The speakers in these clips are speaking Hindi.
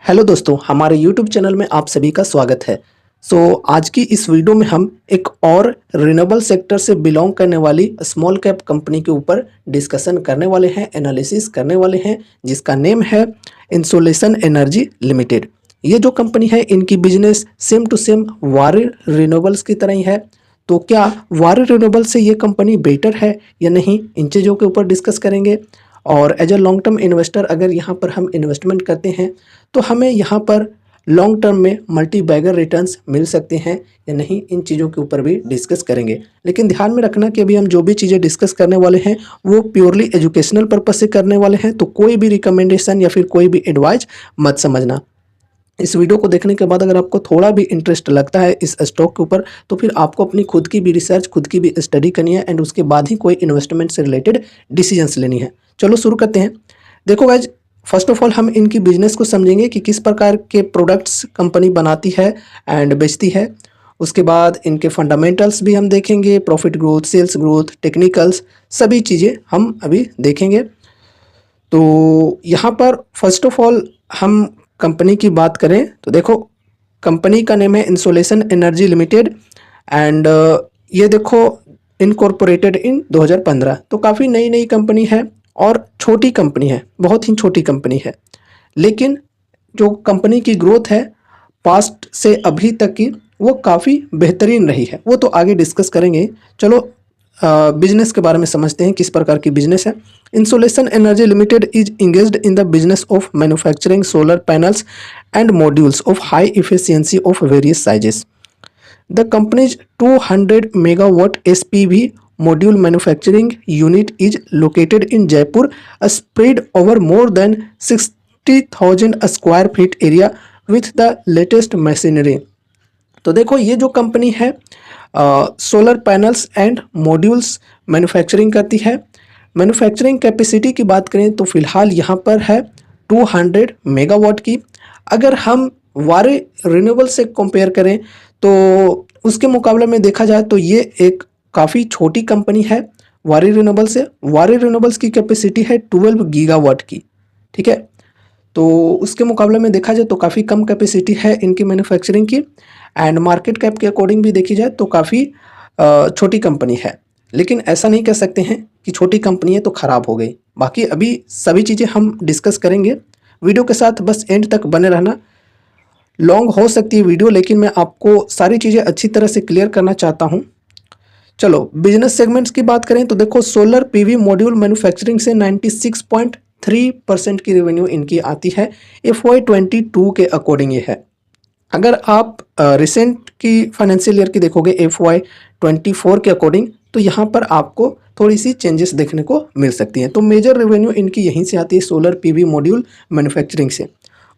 हेलो दोस्तों, हमारे YouTube चैनल में आप सभी का स्वागत है। आज की इस वीडियो में हम एक और रिन्यूएबल सेक्टर से बिलोंग करने वाली स्मॉल कैप कंपनी के ऊपर डिस्कशन करने वाले हैं, एनालिसिस करने वाले हैं, जिसका नेम है इंसोलेशन एनर्जी लिमिटेड। ये जो कंपनी है, इनकी बिजनेस सेम टू सेम वारी रिन्यूएबल्स की तरह ही है। तो क्या वारी रिन्यूएबल से ये कंपनी बेटर है या नहीं, इन चीज़ों के ऊपर डिस्कस करेंगे। और as a long term investor अगर यहाँ पर हम इन्वेस्टमेंट करते हैं तो हमें यहाँ पर लॉन्ग टर्म में मल्टी बैगर रिटर्न्स मिल सकते हैं या नहीं, इन चीज़ों के ऊपर भी डिस्कस करेंगे। लेकिन ध्यान में रखना कि अभी हम जो भी चीज़ें डिस्कस करने वाले हैं वो प्योरली एजुकेशनल पर्पज से करने वाले हैं, तो कोई भी रिकमेंडेशन या फिर कोई भी एडवाइस मत समझना। इस वीडियो को देखने के बाद अगर आपको थोड़ा भी इंटरेस्ट लगता है इस स्टॉक के ऊपर, तो फिर आपको अपनी खुद की भी रिसर्च, खुद की भी स्टडी करनी है एंड उसके बाद ही कोई इन्वेस्टमेंट से रिलेटेड डिसीजंस लेनी है। चलो शुरू करते हैं। देखो गाइज, फर्स्ट ऑफ ऑल हम इनकी बिजनेस को समझेंगे कि किस प्रकार के प्रोडक्ट्स कंपनी बनाती है एंड बेचती है। उसके बाद इनके फंडामेंटल्स भी हम देखेंगे, profit growth, sales growth, technicals, सभी चीज़ें हम अभी देखेंगे। तो यहाँ पर फर्स्ट ऑफ ऑल हम कंपनी की बात करें तो देखो, कंपनी का नेम है इंसोलेशन एनर्जी लिमिटेड एंड ये देखो इनकॉर्पोरेटेड इन 2015। तो काफ़ी नई कंपनी है और छोटी कंपनी है, बहुत ही छोटी कंपनी है। लेकिन जो कंपनी की ग्रोथ है पास्ट से अभी तक की, वो काफ़ी बेहतरीन रही है। वो तो आगे डिस्कस करेंगे। चलो बिजनेस के बारे में समझते हैं, किस प्रकार की बिजनेस है। Insolation energy limited is engaged in the business of manufacturing solar panels and modules of high efficiency of various sizes. The companies 200 megawatt SPV module manufacturing unit is located in Jaipur, spread over more than 60,000 square feet area with the latest machinery। तो देखो, ये जो कंपनी है solar panels and modules manufacturing करती है। मैन्युफैक्चरिंग कैपेसिटी की बात करें तो फिलहाल यहाँ पर है 200 मेगावाट की। अगर हम वारी रिन्यूएबल से कंपेयर करें तो उसके मुकाबले में देखा जाए तो ये एक काफ़ी छोटी कंपनी है वारी रिन्यूएबल से। वारी रिन्यूएबल्स की कैपेसिटी है 12 गीगावाट की, ठीक है। तो उसके मुकाबले में देखा जाए तो काफ़ी कम कैपेसिटी है इनकी मैन्युफैक्चरिंग की एंड मार्केट कैप के अकॉर्डिंग भी देखी जाए तो काफ़ी छोटी कंपनी है। लेकिन ऐसा नहीं कह सकते हैं कि छोटी कंपनी है तो ख़राब हो गई। बाकी अभी सभी चीज़ें हम डिस्कस करेंगे। वीडियो के साथ बस एंड तक बने रहना। लॉन्ग हो सकती है वीडियो, लेकिन मैं आपको सारी चीज़ें अच्छी तरह से क्लियर करना चाहता हूँ। चलो बिजनेस सेगमेंट्स की बात करें तो देखो, सोलर पीवी मॉड्यूल मैन्युफैक्चरिंग से 96.3% की रेवेन्यू इनकी आती है FY22 के अकॉर्डिंग ये है। अगर आप रिसेंट की फाइनेंशियल ईयर की देखोगे FY24 के अकॉर्डिंग, तो यहाँ पर आपको थोड़ी सी चेंजेस देखने को मिल सकती हैं। तो मेजर रेवेन्यू इनकी यहीं से आती है, सोलर पीवी मॉड्यूल मैन्युफैक्चरिंग से।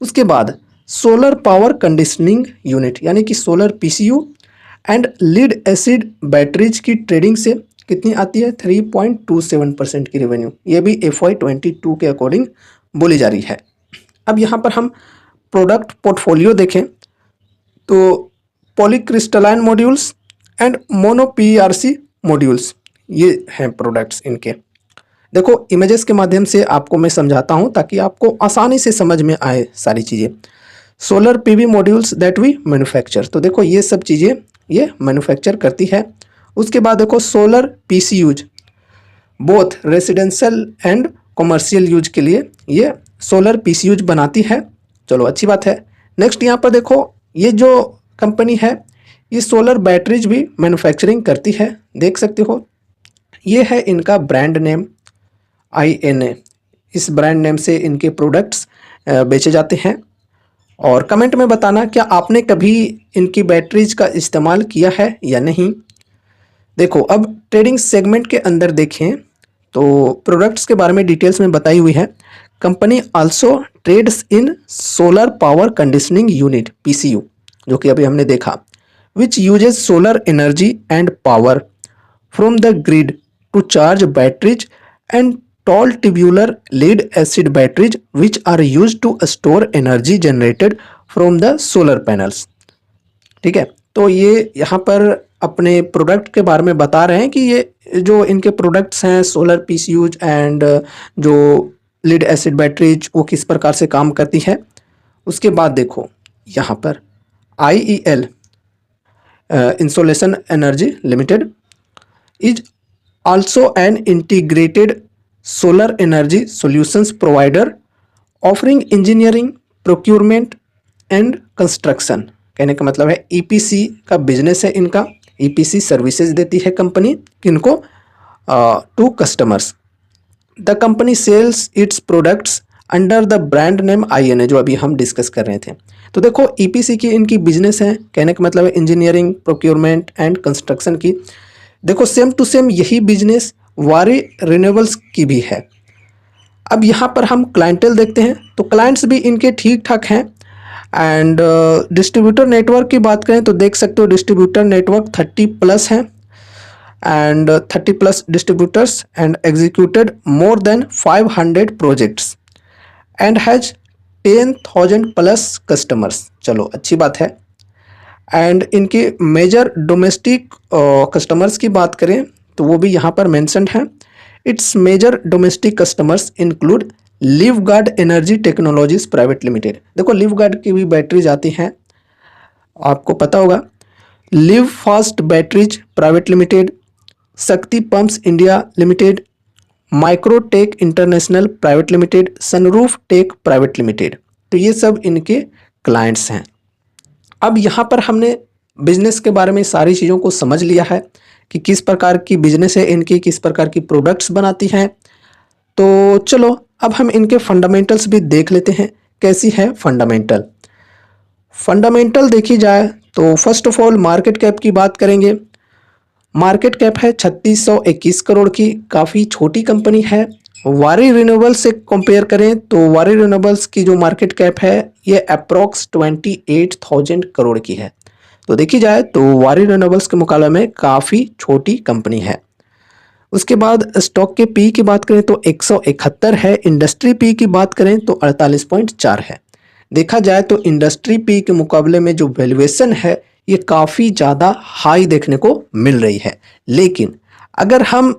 उसके बाद सोलर पावर कंडीशनिंग यूनिट यानी कि solar PCU and lead acid batteries की ट्रेडिंग से कितनी आती है, 3.27% की रेवेन्यू। ये भी FY22 के अकॉर्डिंग बोली जा रही है। अब यहाँ पर हम प्रोडक्ट पोर्टफोलियो देखें तो polycrystalline modules and mono PRC modules, ये हैं प्रोडक्ट्स इनके। देखो इमेजेस के माध्यम से आपको मैं समझाता हूँ ताकि आपको आसानी से समझ में आए सारी चीज़ें। Solar PV modules that we manufacture, तो देखो ये सब चीज़ें ये मैन्युफैक्चर करती है। उसके बाद देखो सोलर PCUज, both residential and commercial use के लिए ये सोलर PCUज बनाती है। चलो अच्छी बात है। नेक्स्ट यहाँ पर देखो, ये जो कंपनी है ये सोलर बैटरीज भी मैन्युफैक्चरिंग करती है, देख सकते हो। ये है इनका ब्रांड नेम INA। इस ब्रांड नेम से इनके प्रोडक्ट्स बेचे जाते हैं। और कमेंट में बताना क्या आपने कभी इनकी बैटरीज का इस्तेमाल किया है या नहीं। देखो अब ट्रेडिंग सेगमेंट के अंदर देखें तो प्रोडक्ट्स के बारे में डिटेल्स में बताई हुई है। Company also trades in solar power conditioning unit PCU, जो कि अभी हमने देखा, which uses solar energy and power from the grid to charge batteries and tall tubular lead acid batteries which are use to store energy generated from the solar panels, ठीक है। तो ये यहाँ पर अपने प्रोडक्ट के बारे में बता रहे हैं कि ये जो इनके प्रोडक्ट्स हैं सोलर PCUज एंड जो लीड एसिड बैटरीज वो किस प्रकार से काम करती है। उसके बाद देखो यहाँ पर IEL insolation energy limited is also an integrated solar energy solutions provider offering engineering, procurement and construction। कहने का मतलब है EPC का बिजनेस है इनका, EPC सर्विसेज देती है कंपनी किनको, to customers. The company sells its products under the brand name INA, जो अभी हम डिस्कस कर रहे थे। तो देखो EPC की इनकी बिजनेस है, कहने का मतलब है इंजीनियरिंग, प्रोक्योरमेंट एंड कंस्ट्रक्शन की। देखो सेम टू सेम यही बिजनेस वारी रिन्यूएबल्स की भी है। अब यहाँ पर हम क्लाइंटेल देखते हैं तो क्लाइंट्स भी इनके ठीक ठाक हैं। एंड डिस्ट्रीब्यूटर नेटवर्क की बात करें तो देख सकते हो डिस्ट्रीब्यूटर नेटवर्क 30+ है and 30+ distributors and executed more than 500 projects and has 10,000+ customers. चलो अच्छी बात है। एंड इनके मेजर डोमेस्टिक कस्टमर्स की बात करें तो वो भी यहाँ पर मेंशन्ड है। Its major domestic customers include Livguard energy technologies private limited. देखो लिवगार्ड की भी बैटरीज आती हैं, आपको पता होगा। Livfast batteries private limited, Shakti pumps India limited, Microtek international private limited, sunroof tech private limited. तो ये सब इनके क्लाइंट्स हैं। अब यहाँ पर हमने बिजनेस के बारे में सारी चीज़ों को समझ लिया है कि किस प्रकार की बिजनेस है इनकी, किस प्रकार की प्रोडक्ट्स बनाती हैं। तो चलो अब हम इनके फंडामेंटल्स भी देख लेते हैं, कैसी है फंडामेंटल। फंडामेंटल देखी जाए तो first of all market cap की बात करेंगे। मार्केट कैप है 3621 करोड़ की, काफ़ी छोटी कंपनी है। वारी रिन्यूएबल्स से कंपेयर करें तो वारी रिन्यूएबल्स की जो मार्केट कैप है ये अप्रॉक्स 28,000 करोड़ की है। तो देखी जाए तो वारी रिन्यूएबल्स के मुकाबले में काफ़ी छोटी कंपनी है। उसके बाद स्टॉक के पी की बात करें तो 171 है, इंडस्ट्री पी की बात करें तो 48.4 है। देखा जाए तो इंडस्ट्री पी के मुकाबले में जो वैल्यूएशन है ये काफ़ी ज़्यादा हाई देखने को मिल रही है। लेकिन अगर हम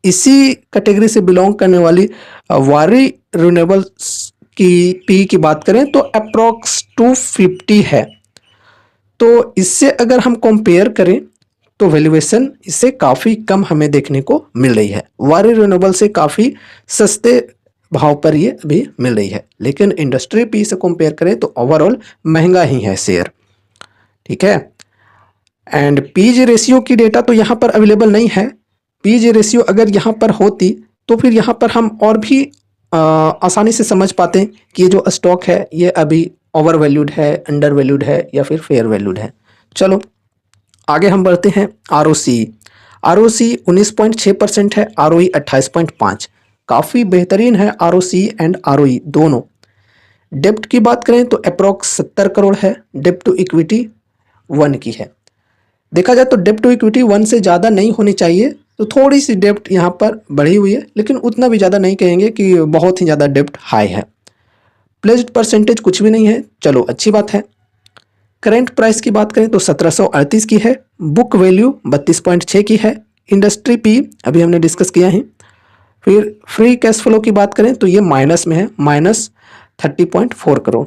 इसी कैटेगरी से बिलोंग करने वाली वारी रिन्यूएबल्स की पी की बात करें तो अप्रॉक्स 250 है। तो इससे अगर हम कंपेयर करें तो वैल्यूएशन इससे काफ़ी कम हमें देखने को मिल रही है। वारी रिन्यूएबल से काफ़ी सस्ते भाव पर ये अभी मिल रही है, लेकिन इंडस्ट्री पी से कंपेयर करें तो ओवरऑल महंगा ही है शेयर। ठीक है। एंड पीजी रेशियो की डेटा तो यहाँ पर अवेलेबल नहीं है। पीजी रेशियो अगर यहाँ पर होती तो फिर यहाँ पर हम और भी आसानी से समझ पाते हैं कि ये जो स्टॉक है ये अभी ओवर वैल्यूड है, अंडर वैल्यूड है या फिर फेयर वैल्यूड है। चलो आगे हम बढ़ते हैं। आरओसी 19.6% है, आरओई 28.5, काफ़ी बेहतरीन है आरओसी एंड आरओई दोनों। डेप्ट की बात करें तो अप्रॉक्स 70 करोड़ है, डेप्ट टू इक्विटी 1 की है। देखा जाए तो डेप्ट टू इक्विटी 1 से ज़्यादा नहीं होनी चाहिए, तो थोड़ी सी डेप्ट यहाँ पर बढ़ी हुई है, लेकिन उतना भी ज़्यादा नहीं कहेंगे कि बहुत ही ज़्यादा डेप्ट हाई है। प्लेज्ड परसेंटेज कुछ भी नहीं है, चलो अच्छी बात है। करेंट प्राइस की बात करें तो 1738 की है, बुक वैल्यू 32.6 की है, इंडस्ट्री पी अभी हमने डिस्कस किया है। फिर फ्री कैश फ्लो की बात करें तो ये माइनस में है, -30.4 crore.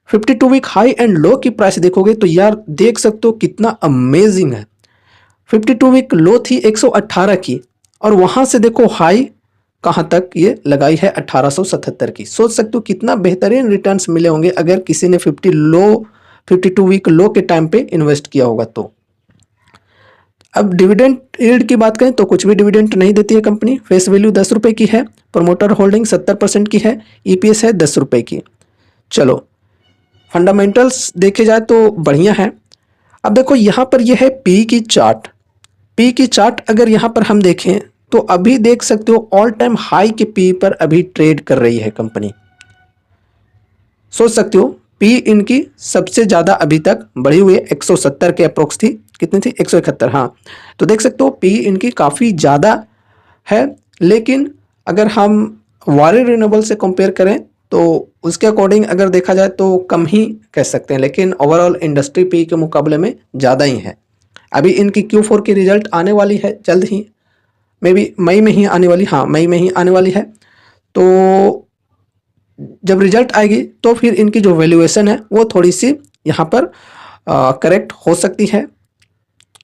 52 week high and low की प्राइस देखोगे तो यार देख सकते हो कितना अमेजिंग है। 52 वीक लो थी 118 की और वहाँ से देखो हाई कहाँ तक ये लगाई है 1877 की। सोच सकते हो कितना बेहतरीन रिटर्न्स मिले होंगे अगर किसी ने 52 वीक लो के टाइम पे इन्वेस्ट किया होगा तो। अब डिविडेंड यील्ड की बात करें तो कुछ भी डिविडेंड नहीं देती है कंपनी। फेस वैल्यू 10 रुपये की है, प्रमोटर होल्डिंग 70% की है, ईपीएस है 10 रुपये की। चलो फंडामेंटल्स देखे जाए तो बढ़िया है। अब देखो यहाँ पर यह है पी की चार्ट। पी की चार्ट अगर यहाँ पर हम देखें तो अभी देख सकते हो ऑल टाइम हाई के पी पर अभी ट्रेड कर रही है कंपनी। सोच सकते हो पी इनकी सबसे ज़्यादा अभी तक बढ़ी हुई है, 170 के अप्रोक्स थी, कितनी थी 171। हाँ, तो देख सकते हो पी इनकी काफ़ी ज़्यादा है। लेकिन अगर हम वारी रिन्यूएबल से कंपेयर करें तो उसके अकॉर्डिंग अगर देखा जाए तो कम ही कह सकते हैं, लेकिन ओवरऑल इंडस्ट्री पी के मुकाबले में ज़्यादा ही है। अभी इनकी Q4 की रिजल्ट आने वाली है जल्द ही, मे बी मई में ही आने वाली, हाँ मई में ही आने वाली है। तो जब रिजल्ट आएगी तो फिर इनकी जो वैल्यूएशन है वो थोड़ी सी यहाँ पर करेक्ट हो सकती है।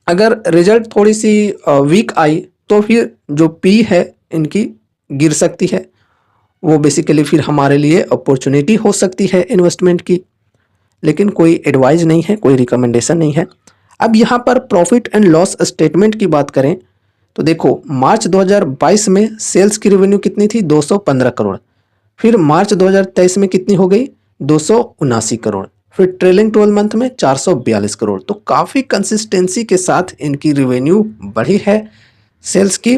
अगर रिजल्ट थोड़ी सी वीक आई तो फिर जो पी है इनकी गिर सकती है, वो बेसिकली फिर हमारे लिए अपॉर्चुनिटी हो सकती है इन्वेस्टमेंट की, लेकिन कोई एडवाइस नहीं है, कोई रिकमेंडेशन नहीं है। अब यहाँ पर प्रॉफिट एंड लॉस स्टेटमेंट की बात करें तो देखो मार्च 2022 में सेल्स की रेवेन्यू कितनी थी 215 करोड़, फिर मार्च 2023 में कितनी हो गई 279 करोड़, फिर ट्रेलिंग 12 मंथ में 442 करोड़। तो काफ़ी कंसिस्टेंसी के साथ इनकी रेवेन्यू बढ़ी है सेल्स की।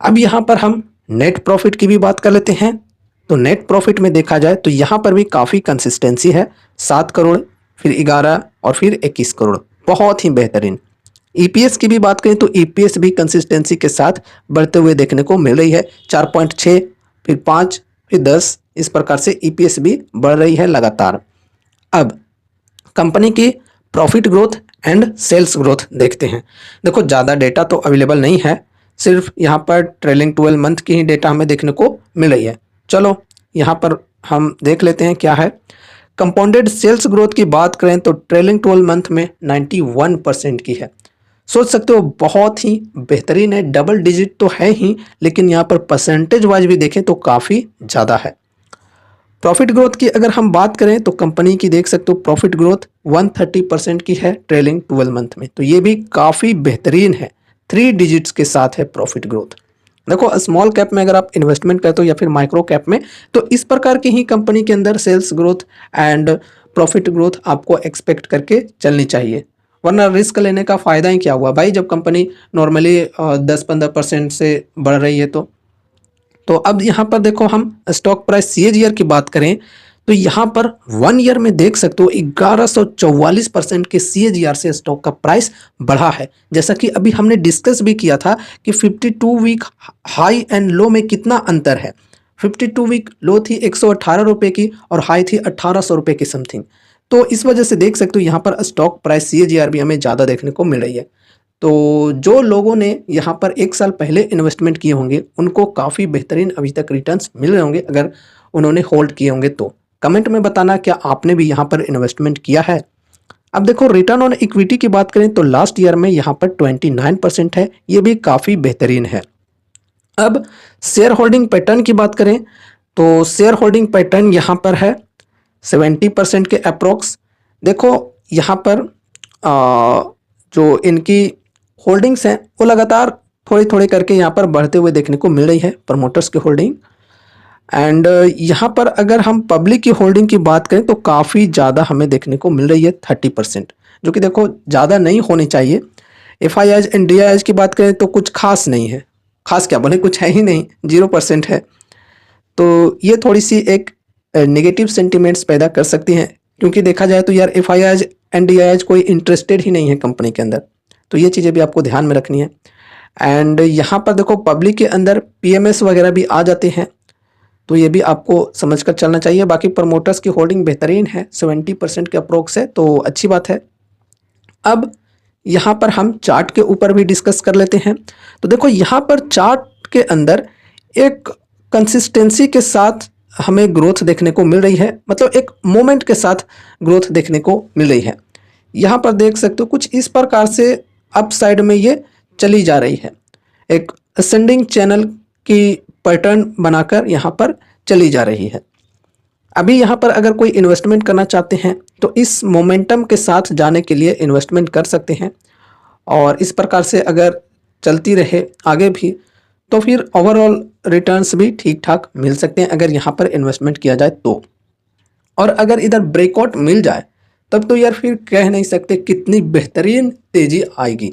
अब यहाँ पर हम नेट प्रॉफिट की भी बात कर लेते हैं। तो नेट प्रॉफिट में देखा जाए तो यहाँ पर भी काफ़ी कंसिस्टेंसी है, 7 करोड़, फिर 11 और फिर 21 करोड़, बहुत ही बेहतरीन। ईपीएस की भी बात करें तो ईपीएस भी कंसिस्टेंसी के साथ बढ़ते हुए देखने को मिल रही है, 4.6, फिर 5, फिर 10, इस प्रकार से ईपीएस भी बढ़ रही है लगातार। अब कंपनी की profit growth and sales growth देखते हैं। देखो ज़्यादा डेटा तो अवेलेबल नहीं है, सिर्फ यहाँ पर ट्रेलिंग 12 मंथ की ही डेटा हमें देखने को मिल रही है। चलो यहाँ पर हम देख लेते हैं क्या है। कंपाउंडेड सेल्स ग्रोथ की बात करें तो ट्रेलिंग 12 मंथ में 91% की है। सोच सकते हो बहुत ही बेहतरीन है, डबल डिजिट तो है ही, लेकिन यहाँ पर परसेंटेज वाइज भी देखें तो काफ़ी ज़्यादा है। प्रॉफिट ग्रोथ की अगर हम बात करें तो कंपनी की देख सकते हो प्रॉफिट ग्रोथ 130% की है ट्रेलिंग 12 मंथ में, तो ये भी काफ़ी बेहतरीन है, 3 डिजिट्स के साथ है प्रॉफिट ग्रोथ। देखो स्मॉल कैप में अगर आप इन्वेस्टमेंट करते हो या फिर माइक्रो कैप में, तो इस प्रकार की ही कंपनी के अंदर sales growth and profit growth आपको एक्सपेक्ट करके चलनी चाहिए, वरना रिस्क लेने का फ़ायदा ही क्या हुआ भाई, जब कंपनी नॉर्मली 10-15% से बढ़ रही है तो अब यहाँ पर देखो हम स्टॉक प्राइस सीएजीआर की बात करें तो यहाँ पर 1 ईयर में देख सकते हो 1144% के सीएजीआर से स्टॉक का प्राइस बढ़ा है। जैसा कि अभी हमने डिस्कस भी किया था कि 52 वीक हाई एंड लो में कितना अंतर है। 52 वीक लो थी 118 रुपये की और हाई थी 1800 रुपये की समथिंग, तो इस वजह से देख सकते हो यहाँ पर स्टॉक प्राइस सीएजीआर भी हमें ज़्यादा देखने को मिल रही है। तो जो लोगों ने यहाँ पर 1 साल पहले इन्वेस्टमेंट किए होंगे उनको काफ़ी बेहतरीन अभी तक रिटर्न्स मिल रहे होंगे अगर उन्होंने होल्ड किए होंगे। तो कमेंट में बताना क्या आपने भी यहाँ पर इन्वेस्टमेंट किया है। अब देखो रिटर्न ऑन इक्विटी की बात करें तो लास्ट ईयर में यहाँ पर 29% है, ये भी काफ़ी बेहतरीन है। अब शेयर होल्डिंग पैटर्न की बात करें तो शेयर होल्डिंग पैटर्न यहाँ पर है 70% के अप्रोक्स। देखो यहाँ पर जो इनकी होल्डिंग्स हैं वो लगातार थोड़ी थोड़ी करके यहाँ पर बढ़ते हुए देखने को मिल रही है, प्रमोटर्स की होल्डिंग। एंड यहाँ पर अगर हम पब्लिक की होल्डिंग की बात करें तो काफ़ी ज़्यादा हमें देखने को मिल रही है 30%, जो कि देखो ज़्यादा नहीं होनी चाहिए। एफआईआईज एंड डीआईआईज की बात करें तो कुछ खास नहीं है, खास क्या बोले, कुछ है ही नहीं, 0% है। तो ये थोड़ी सी एक नेगेटिव सेंटिमेंट्स पैदा कर सकती हैं, क्योंकि देखा जाए तो यार एफआईआईज एंड डीआईआईज कोई इंटरेस्टेड ही नहीं है कंपनी के अंदर, तो ये चीज़ें भी आपको ध्यान में रखनी है। एंड यहाँ पर देखो पब्लिक के अंदर पीएमएस वगैरह भी आ जाते हैं, तो ये भी आपको समझकर चलना चाहिए। बाकी प्रमोटर्स की होल्डिंग बेहतरीन है, 70% के अप्रोक्स है, तो अच्छी बात है। अब यहाँ पर हम चार्ट के ऊपर भी डिस्कस कर लेते हैं। तो देखो यहाँ पर चार्ट के अंदर एक कंसिस्टेंसी के साथ हमें ग्रोथ देखने को मिल रही है, मतलब एक मोमेंट के साथ ग्रोथ देखने को मिल रही है। यहाँ पर देख सकते हो कुछ इस प्रकार से अप साइड में ये चली जा रही है, एक असेंडिंग चैनल की पैटर्न बनाकर यहाँ पर चली जा रही है। अभी यहाँ पर अगर कोई इन्वेस्टमेंट करना चाहते हैं तो इस मोमेंटम के साथ जाने के लिए इन्वेस्टमेंट कर सकते हैं, और इस प्रकार से अगर चलती रहे आगे भी तो फिर ओवरऑल रिटर्न्स भी ठीक ठाक मिल सकते हैं अगर यहाँ पर इन्वेस्टमेंट किया जाए तो। और अगर इधर ब्रेकआउट मिल जाए तब तो यार फिर कह नहीं सकते कितनी बेहतरीन तेज़ी आएगी।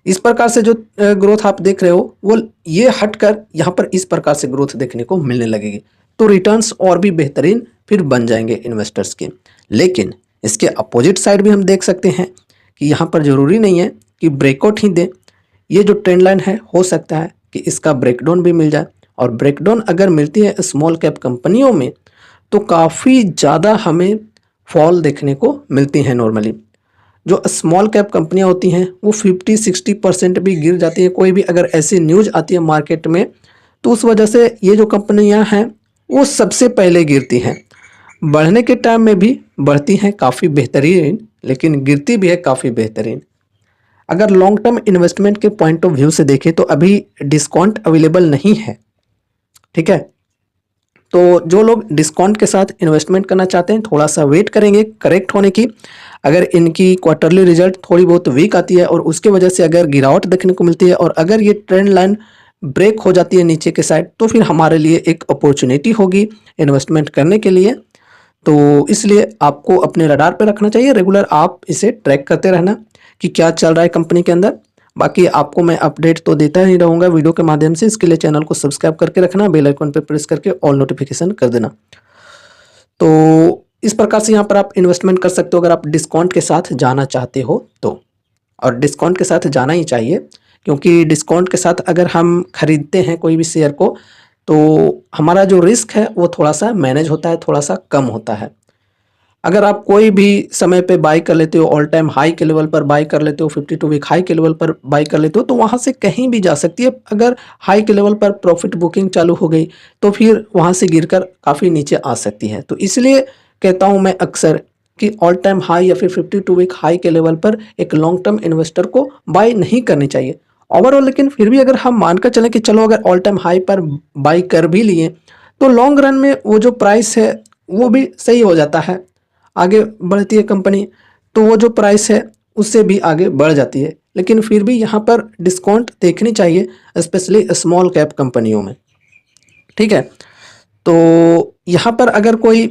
इस प्रकार से जो ग्रोथ आप देख रहे हो वो ये हटकर यहाँ पर इस प्रकार से ग्रोथ देखने को मिलने लगेगी, तो रिटर्न्स और भी बेहतरीन फिर बन जाएंगे इन्वेस्टर्स के। लेकिन इसके अपोजिट साइड भी हम देख सकते हैं कि यहाँ पर ज़रूरी नहीं है कि ब्रेकआउट ही दे, ये जो ट्रेंड लाइन है हो सकता है कि इसका ब्रेकडाउन भी मिल जाए, और ब्रेकडाउन अगर मिलती है स्मॉल कैप कंपनियों में तो काफ़ी ज़्यादा हमें फॉल देखने को मिलती हैं। नॉर्मली जो स्मॉल कैप कंपनियां होती हैं वो 50-60% भी गिर जाती हैं। कोई भी अगर ऐसी न्यूज़ आती है मार्केट में तो उस वजह से ये जो कंपनियां हैं वो सबसे पहले गिरती हैं। बढ़ने के टाइम में भी बढ़ती हैं काफ़ी बेहतरीन, लेकिन गिरती भी है काफ़ी बेहतरीन। अगर लॉन्ग टर्म इन्वेस्टमेंट के पॉइंट ऑफ व्यू से देखें तो अभी डिस्काउंट अवेलेबल नहीं है, ठीक है। तो जो लोग डिस्काउंट के साथ इन्वेस्टमेंट करना चाहते हैं थोड़ा सा वेट करेंगे करेक्ट होने की। अगर इनकी क्वार्टरली रिजल्ट थोड़ी बहुत वीक आती है और उसके वजह से अगर गिरावट देखने को मिलती है और अगर ये ट्रेंड लाइन ब्रेक हो जाती है नीचे के साइड, तो फिर हमारे लिए एक अपॉर्चुनिटी होगी इन्वेस्टमेंट करने के लिए। तो इसलिए आपको अपने रडार पे रखना चाहिए, रेगुलर आप इसे ट्रैक करते रहना कि क्या चल रहा है कंपनी के अंदर। बाकी आपको मैं अपडेट तो देता ही रहूँगा वीडियो के माध्यम से। इसके लिए चैनल को सब्सक्राइब करके रखना, बेल आइकन पे प्रेस करके ऑल नोटिफिकेशन कर देना। तो इस प्रकार से यहाँ पर आप इन्वेस्टमेंट कर सकते हो अगर आप डिस्काउंट के साथ जाना चाहते हो तो। और डिस्काउंट के साथ जाना ही चाहिए, क्योंकि डिस्काउंट के साथ अगर हम खरीदते हैं कोई भी शेयर को तो हमारा जो रिस्क है वो थोड़ा सा मैनेज होता है, थोड़ा सा कम होता है। अगर आप कोई भी समय पे बाई कर लेते हो, ऑल टाइम हाई के लेवल पर बाई कर लेते हो, 52 वीक हाई के लेवल पर बाई कर लेते हो, तो वहाँ से कहीं भी जा सकती है। अगर हाई के लेवल पर प्रॉफिट बुकिंग चालू हो गई तो फिर वहाँ से गिरकर काफ़ी नीचे आ सकती है। तो इसलिए कहता हूँ मैं अक्सर कि ऑल टाइम हाई या फिर 52 वीक हाई के लेवल पर एक लॉन्ग टर्म इन्वेस्टर को बाई नहीं करनी चाहिए ओवरऑल। लेकिन फिर भी अगर हम मानकर चलें कि चलो अगर ऑल टाइम हाई पर बाई कर भी लिए तो लॉन्ग रन में वो जो प्राइस है वो भी सही हो जाता है, आगे बढ़ती है कंपनी तो वो जो प्राइस है उससे भी आगे बढ़ जाती है। लेकिन फिर भी यहाँ पर डिस्काउंट देखनी चाहिए, स्पेशली स्मॉल कैप कंपनियों में, ठीक है। तो यहाँ पर अगर कोई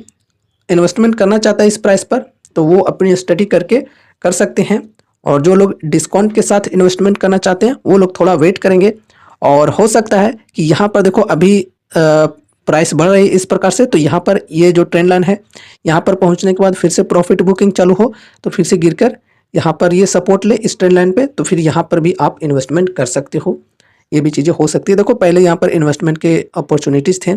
इन्वेस्टमेंट करना चाहता है इस प्राइस पर तो वो अपनी स्टडी करके कर सकते हैं। और जो लोग डिस्काउंट के साथ इन्वेस्टमेंट करना चाहते हैं वो लोग थोड़ा वेट करेंगे। और हो सकता है कि यहाँ पर देखो अभी प्राइस बढ़ रही है इस प्रकार से, तो यहाँ पर ये जो ट्रेंड लाइन है यहाँ पर पहुँचने के बाद फिर से प्रॉफिट बुकिंग चालू हो तो फिर से गिरकर यहाँ पर ये सपोर्ट ले इस ट्रेंड लाइन पे, तो फिर यहाँ पर भी आप इन्वेस्टमेंट कर सकते हो। ये भी चीज़ें हो सकती है। देखो पहले यहाँ पर इन्वेस्टमेंट के अपॉर्चुनिटीज़ थे,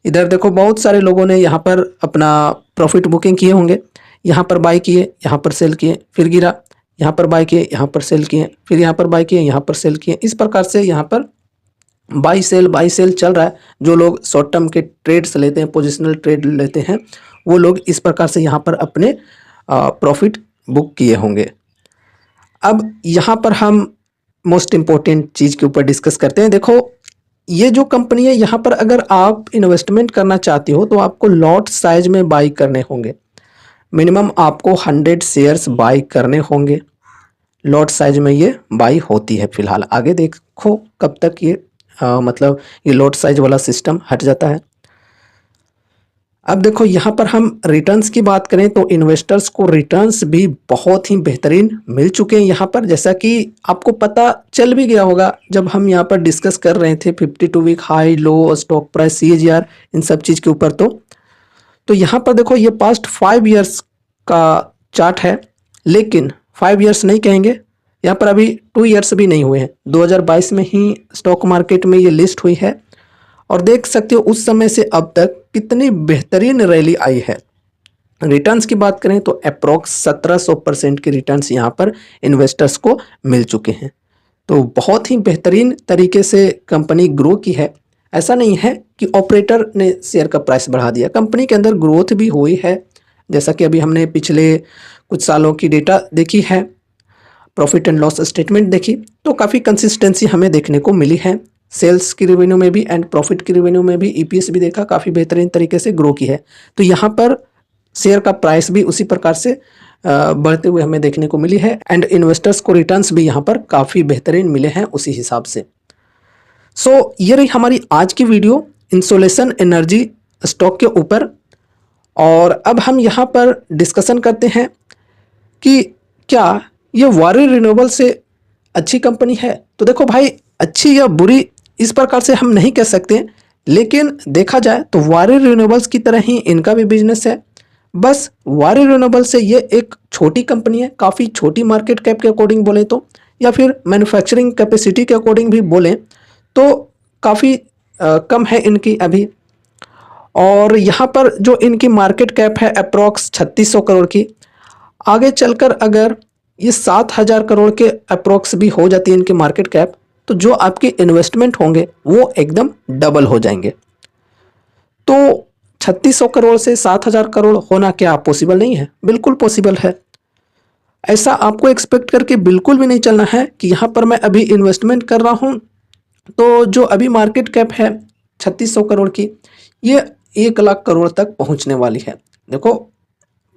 इधर देखो बहुत सारे लोगों ने यहाँ पर अपना प्रॉफिट बुकिंग किए होंगे, यहाँ पर बाई किए, यहाँ पर सेल किए, फिर गिरा, यहाँ पर बाई किए, यहाँ पर सेल किए, फिर यहाँ पर बाई किए, यहाँ पर सेल किए। इस प्रकार से यहाँ पर बाई सेल चल रहा है। जो लोग शॉर्ट टर्म के ट्रेड्स लेते हैं, पोजिशनल ट्रेड लेते हैं, वो लोग इस प्रकार से यहाँ पर अपने प्रॉफिट बुक किए होंगे। अब यहाँ पर हम मोस्ट इम्पोर्टेंट चीज़ के ऊपर डिस्कस करते हैं। देखो ये जो कंपनी है यहाँ पर अगर आप इन्वेस्टमेंट करना चाहते हो तो आपको लॉट साइज में बाई करने होंगे। मिनिमम आपको 100 शेयर्स बाई करने होंगे। लॉट साइज में ये बाई होती है फिलहाल, आगे देखो कब तक ये मतलब ये लॉट साइज वाला सिस्टम हट जाता है। अब देखो यहाँ पर हम रिटर्न्स की बात करें तो इन्वेस्टर्स को रिटर्न्स भी बहुत ही बेहतरीन मिल चुके हैं यहाँ पर, जैसा कि आपको पता चल भी गया होगा जब हम यहाँ पर डिस्कस कर रहे थे 52 week high low stock price CAGR इन सब चीज़ के ऊपर। तो यहाँ पर देखो ये पास्ट 5 ईयर्स का चार्ट है, लेकिन 5 ईयर्स नहीं कहेंगे, यहाँ पर अभी 2 ईयर्स भी नहीं हुए हैं। 2022 में ही स्टॉक मार्केट में ये लिस्ट हुई है और देख सकते हो उस समय से अब तक कितनी बेहतरीन रैली आई है। रिटर्न्स की बात करें तो अप्रॉक्स 1700% के रिटर्न्स यहाँ पर इन्वेस्टर्स को मिल चुके हैं। तो बहुत ही बेहतरीन तरीके से कंपनी ग्रो की है। ऐसा नहीं है कि ऑपरेटर ने शेयर का प्राइस बढ़ा दिया, कंपनी के अंदर ग्रोथ भी हुई है। जैसा कि अभी हमने पिछले कुछ सालों की डेटा देखी है, प्रॉफिट एंड लॉस स्टेटमेंट देखी, तो काफ़ी कंसिस्टेंसी हमें देखने को मिली है। सेल्स की रेवेन्यू में भी एंड प्रॉफिट की रेवेन्यू में भी, EPS भी देखा, काफ़ी बेहतरीन तरीके से ग्रो की है। तो यहाँ पर शेयर का प्राइस भी उसी प्रकार से बढ़ते हुए हमें देखने को मिली है एंड इन्वेस्टर्स को रिटर्न्स भी यहाँ पर काफ़ी बेहतरीन मिले हैं उसी हिसाब से। सो ये रही हमारी आज की वीडियो इंसोलेशन एनर्जी स्टॉक के ऊपर। और अब हम यहाँ पर डिस्कशन करते हैं कि क्या ये वारी रिन्यूएबल से अच्छी कंपनी है। तो देखो भाई, अच्छी या बुरी इस प्रकार से हम नहीं कह सकते, लेकिन देखा जाए तो वारी रिन्यूएबल्स की तरह ही इनका भी बिजनेस है। बस वारी रिन्यूएबल से ये एक छोटी कंपनी है, काफ़ी छोटी मार्केट कैप के अकॉर्डिंग बोले तो, या फिर मैन्युफैक्चरिंग कैपेसिटी के अकॉर्डिंग भी बोलें तो काफ़ी कम है इनकी अभी। और यहाँ पर जो इनकी मार्केट कैप है अप्रॉक्स 3600 करोड़ की, आगे चलकर अगर ये 7000 करोड़ के अप्रॉक्स भी हो जाती है इनकी मार्केट कैप, तो जो आपके इन्वेस्टमेंट होंगे वो एकदम डबल हो जाएंगे। तो 3600 करोड़ से 7000 करोड़ होना क्या पॉसिबल नहीं है? बिल्कुल पॉसिबल है। ऐसा आपको एक्सपेक्ट करके बिल्कुल भी नहीं चलना है कि यहाँ पर मैं अभी इन्वेस्टमेंट कर रहा हूँ तो जो अभी मार्केट कैप है 3600 करोड़ की, ये 1 लाख करोड़ तक पहुँचने वाली है। देखो,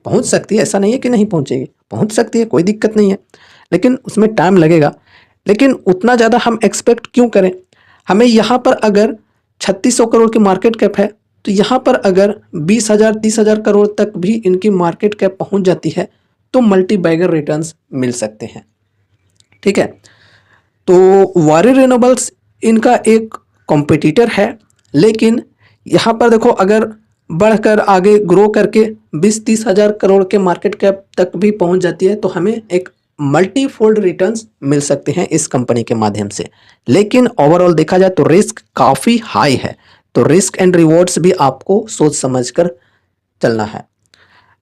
पहुँच सकती है, ऐसा नहीं है कि नहीं पहुँचेगी, पहुँच सकती है, कोई दिक्कत नहीं है, लेकिन उसमें टाइम लगेगा। लेकिन उतना ज़्यादा हम एक्सपेक्ट क्यों करें? हमें यहाँ पर अगर 3600 करोड़ की मार्केट कैप है, तो यहाँ पर अगर 20,000 30,000 करोड़ तक भी इनकी मार्केट कैप पहुँच जाती है तो मल्टी बैगर रिटर्न्स मिल सकते हैं। ठीक है, तो वारी रिन्यूएबल्स इनका एक कॉम्पिटिटर है, लेकिन यहाँ पर देखो, अगर बढ़कर आगे ग्रो करके 20-30 हज़ार करोड़ के मार्केट कैप तक भी पहुँच जाती है तो हमें एक मल्टी फोल्ड रिटर्न्स मिल सकते हैं इस कंपनी के माध्यम से। लेकिन ओवरऑल देखा जाए तो रिस्क काफ़ी हाई है, तो रिस्क एंड रिवॉर्ड्स भी आपको सोच समझ कर चलना है।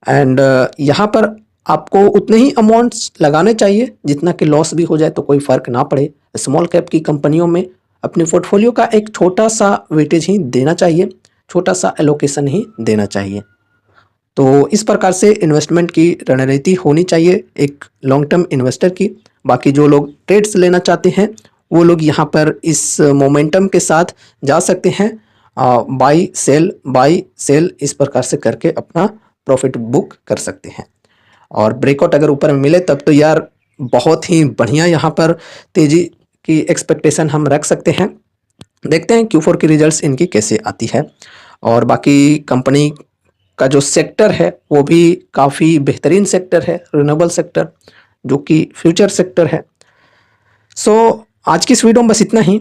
एंड यहाँ पर आपको उतने ही अमाउंट्स लगाने चाहिए जितना कि लॉस भी हो जाए तो कोई फ़र्क ना पड़े। स्मॉल कैप की कंपनियों में अपने पोर्टफोलियो का एक छोटा सा वेटेज ही देना चाहिए, छोटा सा एलोकेशन ही देना चाहिए। तो इस प्रकार से इन्वेस्टमेंट की रणनीति होनी चाहिए एक लॉन्ग टर्म इन्वेस्टर की। बाकी जो लोग ट्रेड्स लेना चाहते हैं वो लोग यहाँ पर इस मोमेंटम के साथ जा सकते हैं, बाई सेल इस प्रकार से करके अपना प्रॉफिट बुक कर सकते हैं। और ब्रेकआउट अगर ऊपर में मिले तब तो यार बहुत ही बढ़िया यहाँ पर तेज़ी की एक्सपेक्टेशन हम रख सकते हैं। देखते हैं Q4 की रिजल्ट्स इनकी कैसे आती है। और बाकी कंपनी का जो सेक्टर है वो भी काफ़ी बेहतरीन सेक्टर है, रिन्यूएबल सेक्टर, जो कि फ्यूचर सेक्टर है। आज की इस वीडियो में बस इतना ही।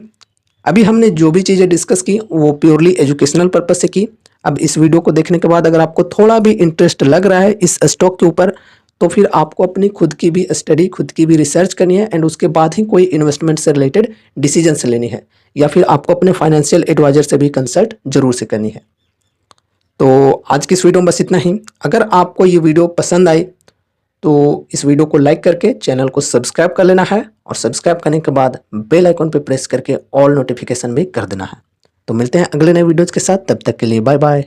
अभी हमने जो भी चीज़ें डिस्कस की वो प्योरली एजुकेशनल पर्पस से की। अब इस वीडियो को देखने के बाद अगर आपको थोड़ा भी इंटरेस्ट लग रहा है इस स्टॉक के ऊपर तो फिर आपको अपनी खुद की भी स्टडी, खुद की भी रिसर्च करनी है एंड उसके बाद ही कोई इन्वेस्टमेंट से रिलेटेड डिसीजन लेनी है, या फिर आपको अपने फाइनेंशियल एडवाइजर से भी कंसल्ट जरूर से करनी है। तो आज की इस वीडियो में बस इतना ही। अगर आपको ये वीडियो पसंद आई तो इस वीडियो को लाइक करके चैनल को सब्सक्राइब कर लेना है, और सब्सक्राइब करने के बाद बेल आइकन पर प्रेस करके ऑल नोटिफिकेशन भी कर देना है। तो मिलते हैं अगले नए वीडियोज़ के साथ, तब तक के लिए बाय बाय।